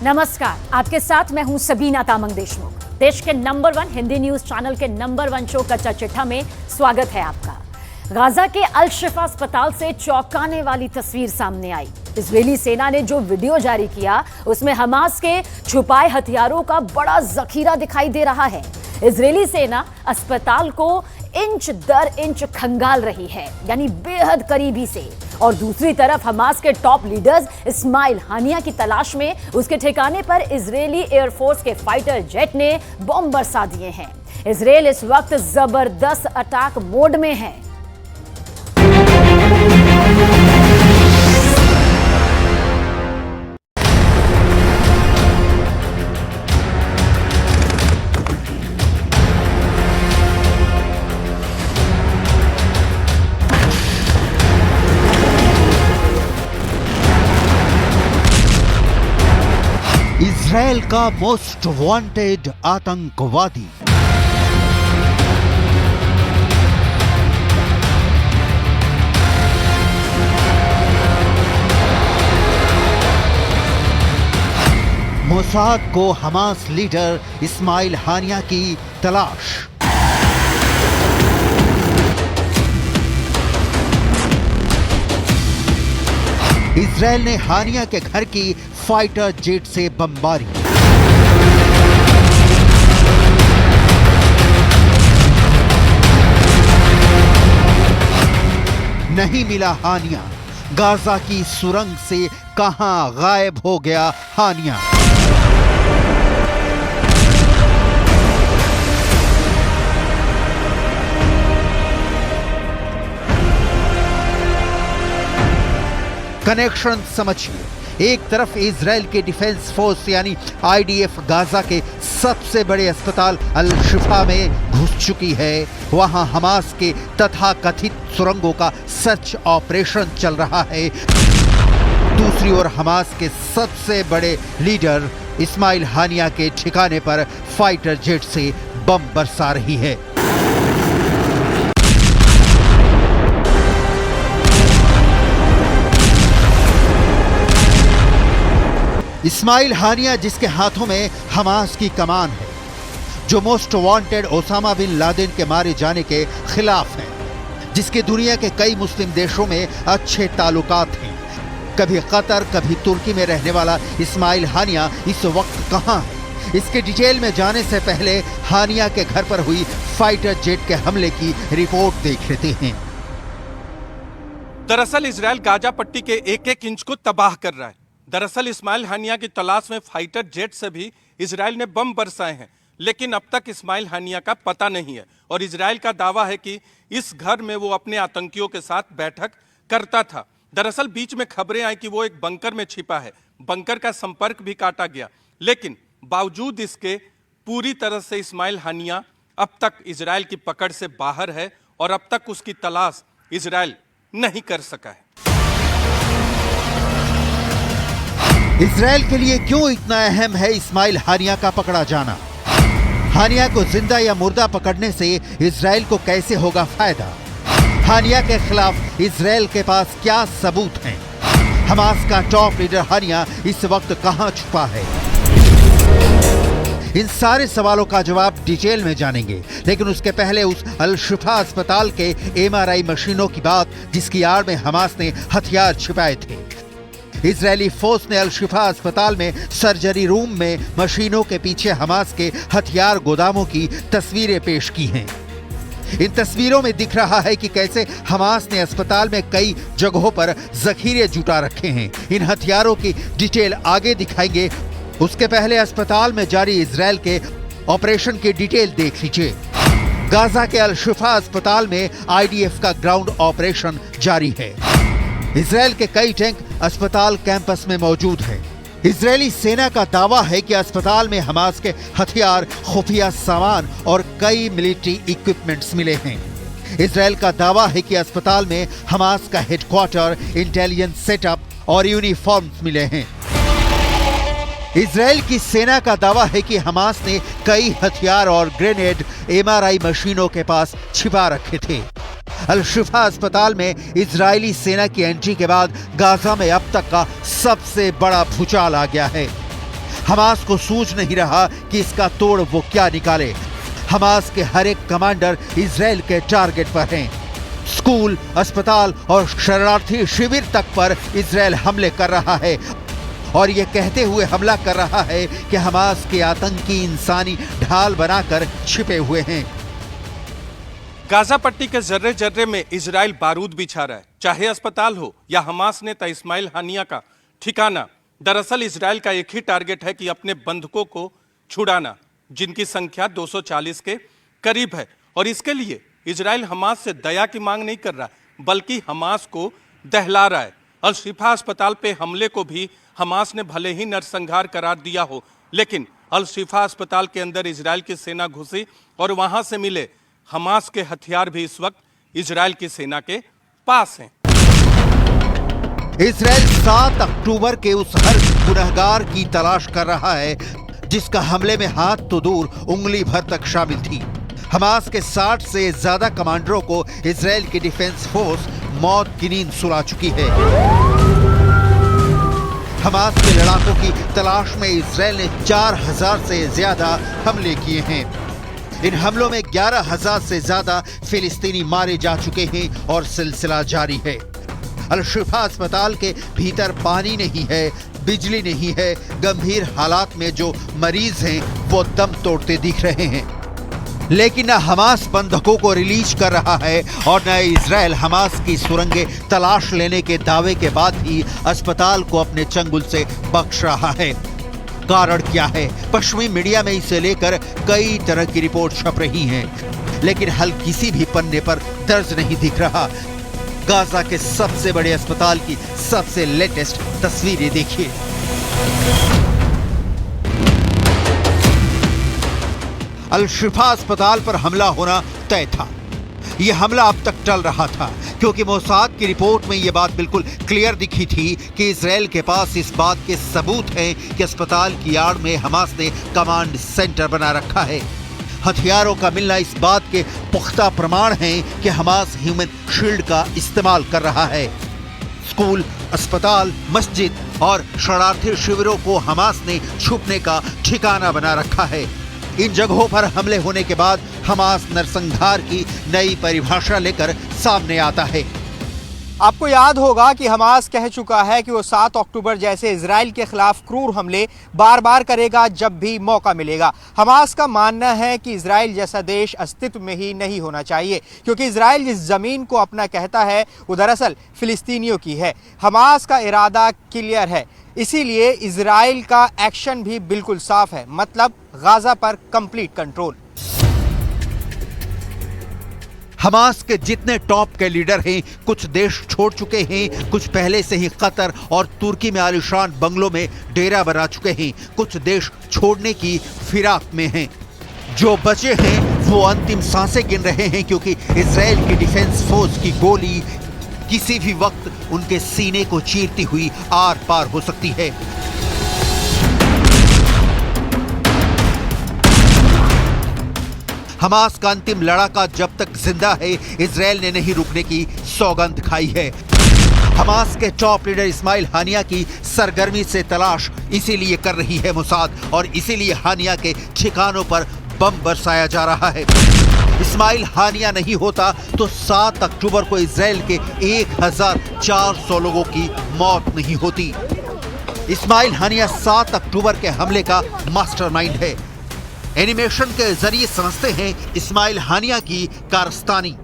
नमस्कार, आपके साथ मैं हूं सबीना तामंग देशमुख। देश के नंबर 1 हिंदी न्यूज चैनल के नंबर 1 शो कच्चा चिट्ठा में स्वागत है आपका। गाजा के अल शिफा अस्पताल से चौंकाने वाली तस्वीर सामने आई। इजरायली सेना ने जो वीडियो जारी किया उसमें हमास के छुपाए हथियारों का बड़ा जखीरा दिखाई दे रहा है। इजरायली सेना अस्पताल को इंच दर इंच खंगाल रही है, यानी बेहद करीबी से। और दूसरी तरफ हमास के टॉप लीडर्स इस्माइल हानिया की तलाश में उसके ठिकाने पर इजरायली एयरफोर्स के फाइटर जेट ने बम बरसा दिए हैं। इजरायल इस वक्त जबरदस्त अटैक मोड में है। इजरायल का मोस्ट वांटेड आतंकवादी। मोसाद को हमास लीडर इस्माइल हानिया की तलाश। इजरायल ने हानिया के घर की फाइटर जेट से बमबारी। नहीं मिला हानिया। गाजा की सुरंग से कहां गायब हो गया हानिया। कनेक्शन समझिए। एक तरफ इजरायल के डिफेंस फोर्स यानी आईडीएफ गाजा के सबसे बड़े अस्पताल अल शिफा में घुस चुकी है। वहां हमास के तथाकथित सुरंगों का सर्च ऑपरेशन चल रहा है। दूसरी ओर हमास के सबसे बड़े लीडर इस्माइल हानिया के ठिकाने पर फाइटर जेट से बम बरसा रही है। इस्माइल हानिया जिसके हाथों में हमास की कमान है, जो most wanted Osama bin Laden के मारे जाने के खिलाफ है, जिसके दुनिया के कई मुस्लिम देशों में अच्छे ताल्लुकात हैं, कभी कतर कभी तुर्की में रहने वाला इस्माइल हानिया इस वक्त कहां है? इसके डिटेल में जाने से पहले हानिया के घर पर हुई फाइटर जेट के हमले की रिपोर्ट देख लेते हैं। दरअसल इजरायल गाजा पट्टी के एक एक इंच को तबाह कर रहा है। दरअसल इस्माइल हानिया की तलाश में फाइटर जेट से भी इजरायल ने बम बरसाए हैं, लेकिन अब तक इस्माइल हानिया का पता नहीं है। और इजरायल का दावा है कि इस घर में वो अपने आतंकियों के साथ बैठक करता था। दरअसल बीच में खबरें आई कि वो एक बंकर में छिपा है। बंकर का संपर्क भी काटा गया, लेकिन बावजूद इसके पूरी तरह से इस्माइल हानिया अब तक इजरायल की पकड़ से बाहर है और अब तक उसकी तलाश इजरायल नहीं कर सका है। इजरायल के लिए क्यों इतना अहम है इस्माइल हानिया का पकड़ा जाना? हानिया को जिंदा या मुर्दा पकड़ने से इजरायल को कैसे होगा फायदा? हानिया के खिलाफ इजरायल के पास क्या सबूत हैं? हमास का टॉप लीडर हानिया इस वक्त कहां छुपा है? इन सारे सवालों का जवाब डिटेल में जानेंगे, लेकिन उसके पहले उस अल शिफा अस्पताल के एमआरआई मशीनों की बात, जिसकी आड़ में हमास ने हथियार छिपाए थे। इजरायली फोर्स ने अल शिफा अस्पताल में सर्जरी रूम में मशीनों के पीछे हमास के हथियार गोदामों की तस्वीरें पेश की हैं। इन तस्वीरों में दिख रहा है कि कैसे हमास ने अस्पताल में कई जगहों पर जखीरे जुटा रखे हैं। इन हथियारों की डिटेल आगे दिखाएंगे। उसके पहले अस्पताल में जारी इजरायल के ऑपरेशन की डिटेल देख लीजिए। गाजा के अल शिफा अस्पताल में आईडीएफ का ग्राउंड ऑपरेशन जारी है। इजरायल के कई टैंक अस्पताल कैंपस में मौजूद हैं। इजरायली सेना का दावा है कि अस्पताल में हमास के हथियार, खुफिया सामान और कई मिलिट्री इक्विपमेंट्स मिले हैं। इजरायल का दावा है कि अस्पताल में हमास का हेडक्वार्टर, इंटेलिजेंस सेटअप और यूनिफॉर्म्स मिले हैं। इजरायल की सेना का दावा है कि हमास ने कई हथियार और ग्रेनेड एमआरआई मशीनों के पास छिपा रखे थे। अल शिफा अस्पताल में इजरायली सेना की एंट्री के बाद गाजा में अब तक का सबसे बड़ा भूचाल आ गया है। हमास को सूझ नहीं रहा कि इसका तोड़ वो क्या निकाले। हमास के हर एक कमांडर इजराइल के टारगेट पर हैं। स्कूल, अस्पताल और शरणार्थी शिविर तक पर इजराइल हमले कर रहा है और ये कहते हुए हमला कर रहा है कि हमास के आतंकी इंसानी ढाल बनाकर छिपे हुए हैं। गाजा पट्टी के जर्रे जर्रे में इजराइल बारूद बिछा रहा है, चाहे अस्पताल हो या हमास नेता इस्माइल हानिया का ठिकाना। दरअसल इजराइल का एक ही टारगेट है कि अपने बंधकों को छुड़ाना, जिनकी संख्या 240 के करीब है। और इसके लिए इजराइल हमास से दया की मांग नहीं कर रहा, बल्कि हमास को दहला रहा है। अल शिफा अस्पताल पे हमले को भी हमास ने भले ही नरसंहार करार दिया हो, लेकिन अल शिफा अस्पताल के अंदर इजराइल की सेना घुसी और वहां से मिले हमास के हथियार भी इस वक्त इजराइल की सेना के पास हैं। इजराइल 7 अक्टूबर के उस हर गुनहगार की तलाश कर रहा है जिसका हमले में हाथ तो दूर उंगली भर तक शामिल थी। हमास के 60 से ज्यादा कमांडरों को इजराइल की डिफेंस फोर्स मौत की नींद सुला चुकी है। हमास के लड़ाकों की तलाश में इजराइल ने 4000 से ज्यादा हमले किए हैं। इन हमलों में 11,000 से ज्यादा फिलिस्तीनी मारे जा चुके हैं और सिलसिला जारी है। अल शिफा अस्पताल के भीतर पानी नहीं है, बिजली नहीं है। गंभीर हालात में जो मरीज हैं वो दम तोड़ते दिख रहे हैं। लेकिन न हमास बंधकों को रिलीज कर रहा है और न इजराइल हमास की सुरंगें तलाश लेने के दावे के बाद भी अस्पताल को अपने चंगुल से बख्श रहा है। कारण क्या है? पश्चिमी मीडिया में इसे लेकर कई तरह की रिपोर्ट छप रही हैं, लेकिन हल किसी भी पन्ने पर दर्ज नहीं दिख रहा। गाजा के सबसे बड़े अस्पताल की सबसे लेटेस्ट तस्वीरें देखिए। अल शिफा अस्पताल पर हमला होना तय था। यह हमला अब तक टल रहा था क्योंकि मोसाद की रिपोर्ट में यह बात बिल्कुल क्लियर दिखी थी कि इजराइल के पास इस बात के सबूत हैं कि अस्पताल की आड़ में हमास ने कमांड सेंटर बना रखा है। हथियारों का मिलना इस बात के पुख्ता प्रमाण हैं कि हमास ह्यूमन शील्ड का इस्तेमाल कर रहा है। स्कूल, अस्पताल, मस्जिद और शरणार्थी शिविरों को हमास ने छुपने का ठिकाना बना रखा है। इन जगहों पर हमले होने के बाद हमास नरसंहार की नई परिभाषा लेकर सामने आता है। आपको याद होगा कि हमास कह चुका है कि वो 7 अक्टूबर जैसे इजराइल के खिलाफ क्रूर हमले बार बार करेगा जब भी मौका मिलेगा। हमास का मानना है कि इजराइल जैसा देश अस्तित्व में ही नहीं होना चाहिए, क्योंकि इजराइल जिस ज़मीन को अपना कहता है वो दरअसल फिलिस्तीनियों की है। हमास का इरादा क्लियर है, इसीलिए इजराइल का एक्शन भी बिल्कुल साफ है, मतलब गाजा पर कंप्लीट कंट्रोल। हमास के जितने टॉप के लीडर हैं, कुछ देश छोड़ चुके हैं, कुछ पहले से ही कतर और तुर्की में आलीशान बंगलों में डेरा बना चुके हैं, कुछ देश छोड़ने की फिराक में हैं। जो बचे हैं वो अंतिम सांसें गिन रहे हैं, क्योंकि इजराइल की डिफेंस फोर्स की गोली किसी भी वक्त उनके सीने को चीरती हुई आर पार हो सकती है। हमास का अंतिम लड़ाका जब तक जिंदा है, इजराइल ने नहीं रुकने की सौगंध खाई है। हमास के टॉप लीडर इस्माइल हानिया की सरगर्मी से तलाश इसीलिए कर रही है मोसाद, और इसीलिए हानिया के ठिकानों पर बम बरसाया जा रहा है। इस्माइल हानिया नहीं होता तो 7 अक्टूबर को इजराइल के 1400 लोगों की मौत नहीं होती। इस्माइल हानिया 7 अक्टूबर के हमले का मास्टरमाइंड है। एनिमेशन के जरिए समझते हैं इस्माइल हानिया की कारस्तानी।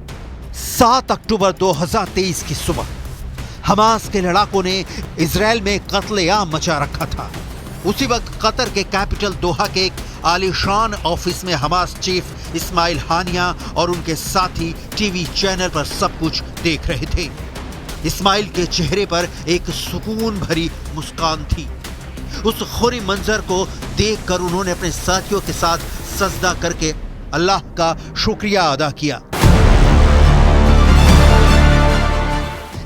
7 अक्टूबर 2023 की सुबह हमास के लड़ाकों ने इजराइल में कत्लेआम मचा रखा था। उसी वक्त कतर के कैपिटल दोहा के एक आलीशान ऑफिस में हमास चीफ इस्माइल हानिया और उनके साथी टीवी चैनल पर सब कुछ देख रहे थे। इस्माइल के चेहरे पर एक सुकून भरी मुस्कान थी। उस खुरी मंजर को देखकर उन्होंने अपने साथियों के साथ सजदा करके अल्लाह का शुक्रिया अदा किया।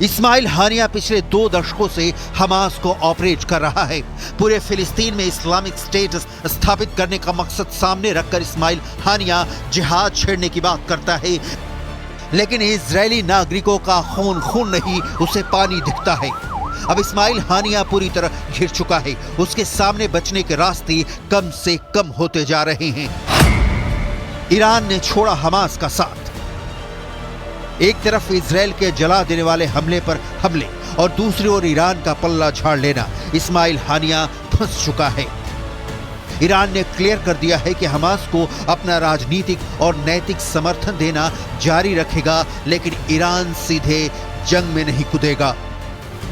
इस्माइल हानिया पिछले 2 दशकों से हमास को ऑपरेट कर रहा है। पूरे फिलिस्तीन में इस्लामिक स्टेट स्थापित करने का मकसद सामने रखकर इस्माइल हानिया जिहाद छेड़ने की बात करता है, लेकिन इजरायली नागरिकों का खून खून नहीं, उसे पानी दिखता है। अब इस्माइल हानिया पूरी तरह घिर चुका है। उसके सामने बचने के रास्ते कम से कम होते जा रहे हैं। ईरान ने छोड़ा हमास का साथ। एक तरफ इजराइल के जला देने वाले हमले पर हमले और दूसरी ओर ईरान का पल्ला झाड़ लेना। इस्माइल हानिया फंस चुका है। ईरान ने क्लियर कर दिया है कि हमास को अपना राजनीतिक और नैतिक समर्थन देना जारी रखेगा, लेकिन ईरान सीधे जंग में नहीं कूदेगा।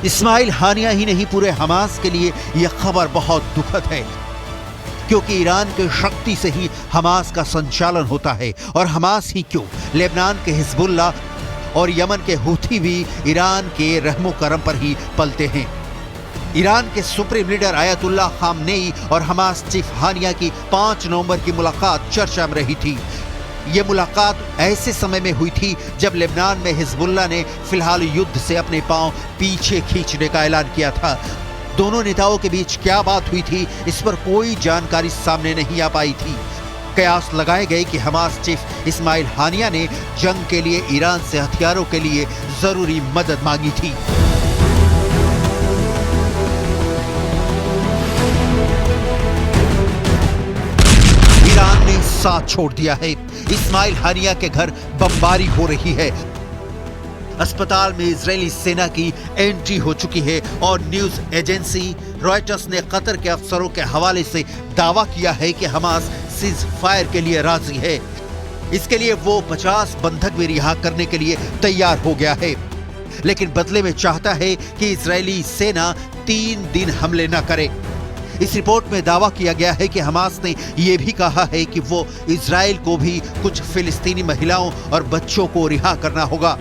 इस्माइल हानिया ही नहीं, पूरे हमास के लिए यह खबर बहुत दुखद है, क्योंकि ईरान के शक्ति से ही हमास का संचालन होता है। और हमास ही क्यों, लेबनान के हिजबुल्ला और यमन के हूथी भी ईरान के रहमो करम पर ही पलते हैं। ईरान के सुप्रीम लीडर आयतुल्लाह खामनेई और हमास चीफ हानिया की 5 नवंबर की मुलाकात चर्चा में रही थी। ये मुलाकात ऐसे समय में हुई थी जब लेबनान में हिजबुल्ला ने फिलहाल युद्ध से अपने पांव पीछे खींचने का ऐलान किया था। दोनों नेताओं के बीच क्या बात हुई थी, इस पर कोई जानकारी सामने नहीं आ पाई थी। कयास लगाए गए कि हमास चीफ इस्माइल हानिया ने जंग के लिए ईरान से हथियारों के लिए जरूरी मदद मांगी थी। ईरान ने साथ छोड़ दिया है। इस्माइल हानिया के घर बमबारी हो रही है। अस्पताल में इजरायली सेना की एंट्री हो चुकी है और न्यूज एजेंसी रॉयटर्स ने कतर के अफसरों के हवाले से दावा किया है कि हमास सीज फायर के लिए राजी है। इसके लिए वो 50 बंधक भी रिहा करने के लिए तैयार हो गया है, लेकिन बदले में चाहता है कि इजरायली सेना 3 दिन हमले न करे। इस रिपोर्ट में दावा किया गया है कि हमास ने यह भी कहा है कि वो इजराइल को भी कुछ फिलिस्तीनी महिलाओं और बच्चों को रिहा करना होगा।